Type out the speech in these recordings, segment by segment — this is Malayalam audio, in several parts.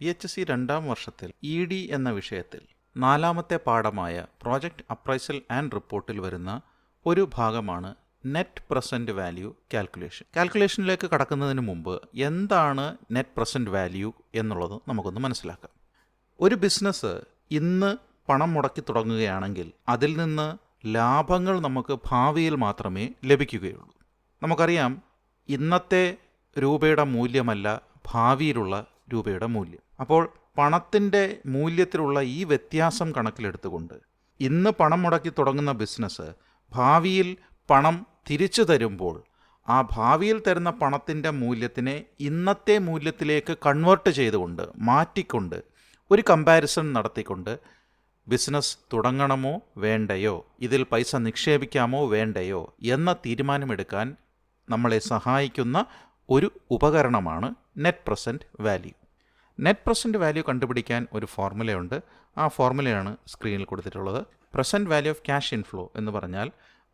PHC രണ്ടാം വർഷത്തിൽ ED എന്ന വിഷയത്തിൽ നാലാമത്തെ പാഠമായ പ്രോജക്റ്റ് അപ്രൈസൽ ആൻഡ് റിപ്പോർട്ടിൽ വരുന്ന ഒരു ഭാഗമാണ് നെറ്റ് പ്രസൻറ്റ് വാല്യൂ കാൽക്കുലേഷൻ. കാൽക്കുലേഷനിലേക്ക് കടക്കുന്നതിന് മുമ്പ് എന്താണ് നെറ്റ് പ്രസൻറ്റ് വാല്യൂ എന്നുള്ളത് നമുക്കൊന്ന് മനസ്സിലാക്കാം. ഒരു ബിസിനസ് ഇന്ന് പണം മുടക്കി തുടങ്ങുകയാണെങ്കിൽ അതിൽ നിന്ന് ലാഭങ്ങൾ നമുക്ക് ഭാവിയിൽ മാത്രമേ ലഭിക്കുകയുള്ളൂ. നമുക്കറിയാം, ഇന്നത്തെ രൂപയുടെ മൂല്യമല്ല ഭാവിയിലുള്ള രൂപയുടെ മൂല്യം. അപ്പോൾ പണത്തിൻ്റെ മൂല്യത്തിലുള്ള ഈ വ്യത്യാസം കണക്കിലെടുത്തുകൊണ്ട് ഇന്ന് പണം മുടക്കി തുടങ്ങുന്ന ബിസിനസ് ഭാവിയിൽ പണം തിരിച്ചു തരുമ്പോൾ ആ ഭാവിയിൽ തരുന്ന പണത്തിൻ്റെ മൂല്യത്തിനെ ഇന്നത്തെ മൂല്യത്തിലേക്ക് കൺവേർട്ട് ചെയ്തുകൊണ്ട് മാറ്റിക്കൊണ്ട് ഒരു കമ്പാരിസൺ നടത്തിക്കൊണ്ട് ബിസിനസ് തുടങ്ങണമോ വേണ്ടയോ, ഇതിൽ പൈസ നിക്ഷേപിക്കാമോ വേണ്ടയോ എന്ന തീരുമാനമെടുക്കാൻ നമ്മളെ സഹായിക്കുന്ന ഒരു ഉപകരണമാണ് net present value. Net present value കണ്ടുപിടിക്കാൻ ഒരു ഫോർമുലയുണ്ട്. ആ ഫോർമുലയാണ് സ്ക്രീനിൽ കൊടുത്തിട്ടുള്ളത്. Present value of cash inflow എന്ന് പറഞ്ഞാൽ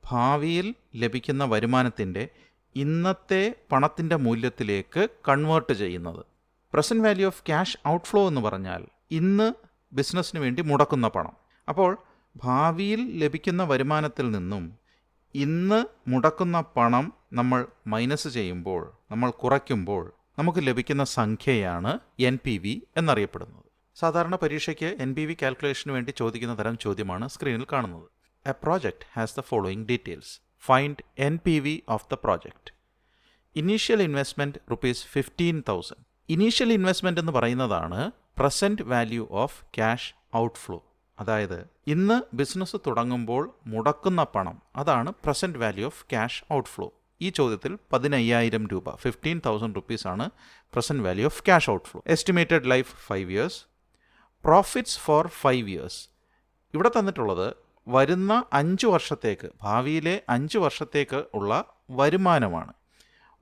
ഭാവിയിൽ ലഭിക്കുന്ന വരുമാനത്തിൻ്റെ ഇന്നത്തെ പണത്തിൻ്റെ മൂല്യത്തിലേക്ക് കൺവേർട്ട് ചെയ്യുന്നത്. Present value of cash outflow എന്ന് പറഞ്ഞാൽ ഇന്ന് ബിസിനസ്സിന് വേണ്ടി മുടക്കുന്ന പണം. അപ്പോൾ ഭാവിയിൽ ലഭിക്കുന്ന വരുമാനത്തിൽ നിന്നും ഇന്ന് മുടക്കുന്ന പണം നമ്മൾ മൈനസ് ചെയ്യുമ്പോൾ, നമ്മൾ കുറയ്ക്കുമ്പോൾ നമുക്ക് ലഭിക്കുന്ന സംഖ്യയാണ് NPV എന്നറിയപ്പെടുന്നത്. സാധാരണ പരീക്ഷയ്ക്ക് NPV കാൽക്കുലേഷന് വേണ്ടി ചോദിക്കുന്ന തരം ചോദ്യമാണ് സ്ക്രീനിൽ കാണുന്നത്. A project has the following details. Find NPV of the project. Initial investment ₹15,000. Initial investment എന്ന് പറയുന്നതാണ് present value of cash outflow. അതായത് ഇന്ന് ബിസിനസ് തുടങ്ങുമ്പോൾ മുടക്കുന്ന പണം, അതാണ് present value of cash outflow. ഈ ചോദ്യത്തിൽ 15,000 രൂപ, 15,000 rupees ആണ് present value of cash outflow. Estimated life 5 years. Profits for 5 years. ഇവിടെ തന്നിട്ടുള്ളത് വരുന്ന 5 വർഷത്തേക്ക്, ഭാവിയിലെ 5 വർഷത്തേക്ക് ഉള്ള വരുമാനമാണ്.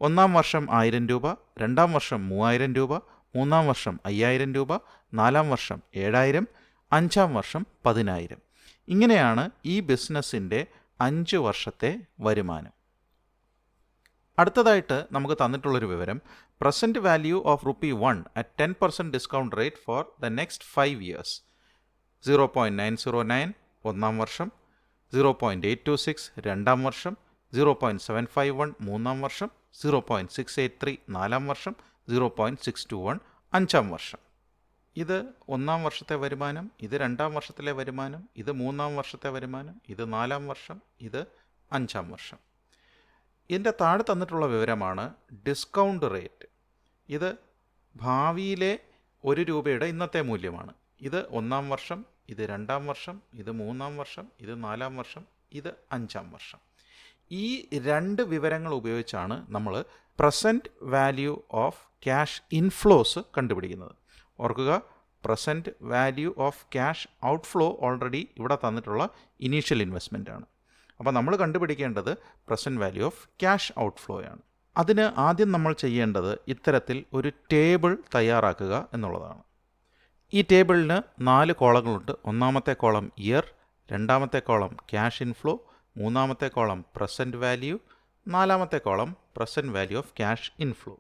ഒന്നാം വർഷം 1000 രൂപ, രണ്ടാം വർഷം 3000 രൂപ, മൂന്നാം വർഷം 5000 രൂപ, നാലാം വർഷം 7000, അഞ്ചാം വർഷം 10,000. ഇങ്ങനെയാണ് ഈ ബിസിനസ്സിൻ്റെ 5 വർഷത്തെ വരുമാനം. അടുത്തതായിട്ട് നമുക്ക് തന്നിട്ടുള്ളൊരു വിവരം, present value of ₹1 at 10% discount rate for the next 5 years. 0.909 ഒന്നാം വർഷം, 0.826 രണ്ടാം വർഷം, 0.751 മൂന്നാം വർഷം, 0.683 നാലാം വർഷം, 0.621 അഞ്ചാം വർഷം. ഇത് ഒന്നാം വർഷത്തെ വരുമാനം, ഇത് രണ്ടാം വർഷത്തിലെ വരുമാനം, ഇത് മൂന്നാം വർഷത്തെ വരുമാനം, ഇത് നാലാം വർഷം, ഇത് അഞ്ചാം വർഷം. ഇതിൻ്റെ താഴെ തന്നിട്ടുള്ള വിവരമാണ് ഡിസ്കൗണ്ട് റേറ്റ്. ഇത് ഭാവിയിലെ 1 രൂപയുടെ ഇന്നത്തെ മൂല്യമാണ്. ഇത് ഒന്നാം വർഷം, ഇത് രണ്ടാം വർഷം, ഇത് മൂന്നാം വർഷം, ഇത് നാലാം വർഷം, ഇത് അഞ്ചാം വർഷം. ഈ 2 വിവരങ്ങൾ ഉപയോഗിച്ചാണ് നമ്മൾ present value of cash inflows കണ്ടുപിടിക്കുന്നത്. ഓർക്കുക, present value of cash outflow already ഇവിടെ തന്നിട്ടുള്ള ഇനീഷ്യൽ ഇൻവെസ്റ്റ്മെൻ്റ് ആണ്. അപ്പോൾ നമ്മൾ കണ്ടുപിടിക്കേണ്ടത് പ്രസൻറ്റ് വാല്യൂ ഓഫ് ക്യാഷ് ഔട്ട്ഫ്ലോയാണ്. അതിന് ആദ്യം നമ്മൾ ചെയ്യേണ്ടത് ഇത്തരത്തിൽ ഒരു ടേബിൾ തയ്യാറാക്കുക എന്നുള്ളതാണ്. ഈ ടേബിളിന് 4 കോളങ്ങളുണ്ട്. ഒന്നാമത്തെ കോളം ഇയർ, രണ്ടാമത്തെ കോളം ക്യാഷ് ഇൻഫ്ലോ, മൂന്നാമത്തെ കോളം പ്രസൻറ്റ് വാല്യൂ, നാലാമത്തെ column present value of cash inflow.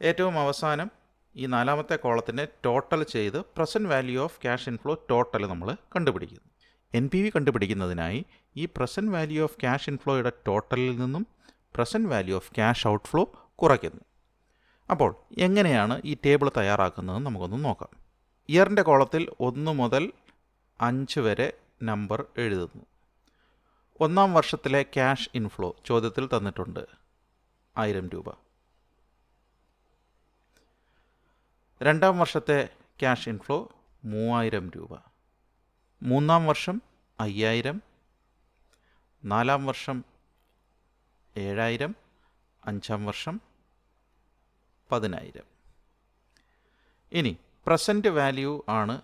ഏറ്റവും അവസാനം ഈ നാലാമത്തെ കോളത്തിനെ ടോട്ടൽ ചെയ്ത് present value of cash inflow total നമ്മൾ കണ്ടുപിടിക്കുന്നു. NPV കണ്ടുപിടിക്കുന്നതിനായി ഈ പ്രസൻറ്റ് വാല്യൂ ഓഫ് ക്യാഷ് ഇൻഫ്ലോയുടെ ടോട്ടലിൽ നിന്നും present value of cash outflow കുറയ്ക്കുന്നു. അപ്പോൾ എങ്ങനെയാണ് ഈ ടേബിൾ തയ്യാറാക്കുന്നതെന്ന് നമുക്കൊന്ന് നോക്കാം. ഇയറിൻ്റെ കോളത്തിൽ 1 മുതൽ 5 വരെ നമ്പർ എഴുതുന്നു. ഒന്നാം വർഷത്തിലെ ക്യാഷ് ഇൻഫ്ലോ ചോദ്യത്തിൽ തന്നിട്ടുണ്ട് 1000 രൂപ. രണ്ടാം വർഷത്തെ ക്യാഷ് ഇൻഫ്ലോ 3000 രൂപ. മൂന്നാം വർഷം 5000, നാലാം വർഷം 7000, അഞ്ചാം വർഷം 10,000. ഇനി പ്രസൻറ്റ് വാല്യൂ ആണ്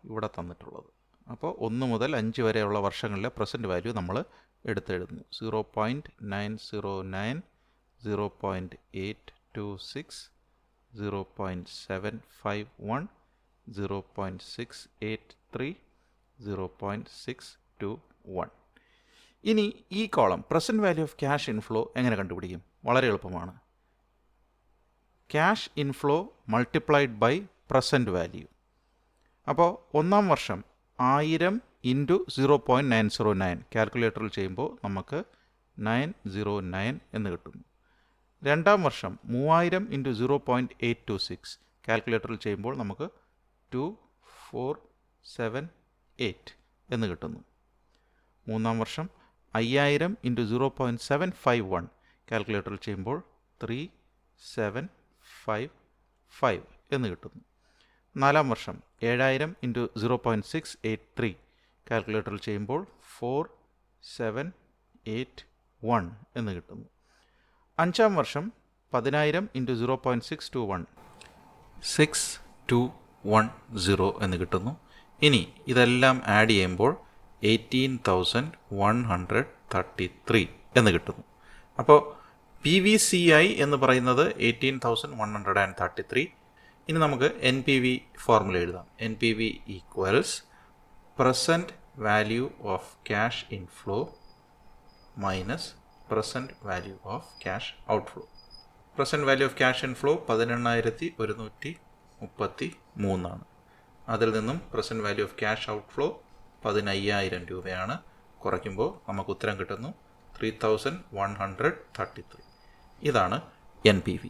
ഇവിടെ തന്നിട്ടുള്ളത്. അപ്പോൾ 1 മുതൽ 5 വരെയുള്ള വർഷങ്ങളിലെ പ്രസൻറ്റ് വാല്യൂ നമ്മൾ എടുത്തെഴുതുന്നു. 0.909, 0.826, 0.751, 0.683, 0.621. ഇനി ഈ column present value of cash inflow എങ്ങനെ കണ്ടുപിടിക്കും? വളരെ എളുപ്പമാണ്. Cash inflow multiplied by present value. അപ്പോൾ ഒന്നാം വർഷം 1000 ഇൻറ്റു 0.909 കാൽക്കുലേറ്ററിൽ ചെയ്യുമ്പോൾ നമുക്ക് 909 എന്ന് കിട്ടുന്നു. രണ്ടാം വർഷം 3000 ഇൻറ്റു 0.826 കാൽക്കുലേറ്ററിൽ ചെയ്യുമ്പോൾ നമുക്ക് 2478 എന്ന് കിട്ടുന്നു. മൂന്നാം വർഷം 5000 ഇൻറ്റു 0.751 കാൽക്കുലേറ്ററിൽ ചെയ്യുമ്പോൾ 3755 എന്ന് കിട്ടുന്നു. നാലാം വർഷം 7000 ഇൻറ്റു 0.683 കാൽക്കുലേറ്ററിൽ ചെയ്യുമ്പോൾ 4781 എന്ന് കിട്ടുന്നു. അഞ്ചാം വർഷം 10000 ഇൻറ്റു 0.621 6210 എന്ന് കിട്ടുന്നു. ഇനി ഇതെല്ലാം ആഡ് ചെയ്യുമ്പോൾ 18133 എന്ന് കിട്ടുന്നു. അപ്പോൾ PVCI എന്ന് പറയുന്നത് 18133. ഇനി നമുക്ക് NPV ഫോർമുല എഴുതാം. NPV equals present value of cash inflow minus present value of cash outflow. Present value of cash inflow 18133 ആണ്. അതിൽ നിന്നും present value of cash outflow 15000 രൂപയാണ്. കുറയ്ക്കുമ്പോൾ നമുക്ക് ഉത്തരം കിട്ടുന്നു 3133. ഇതാണ് NPV.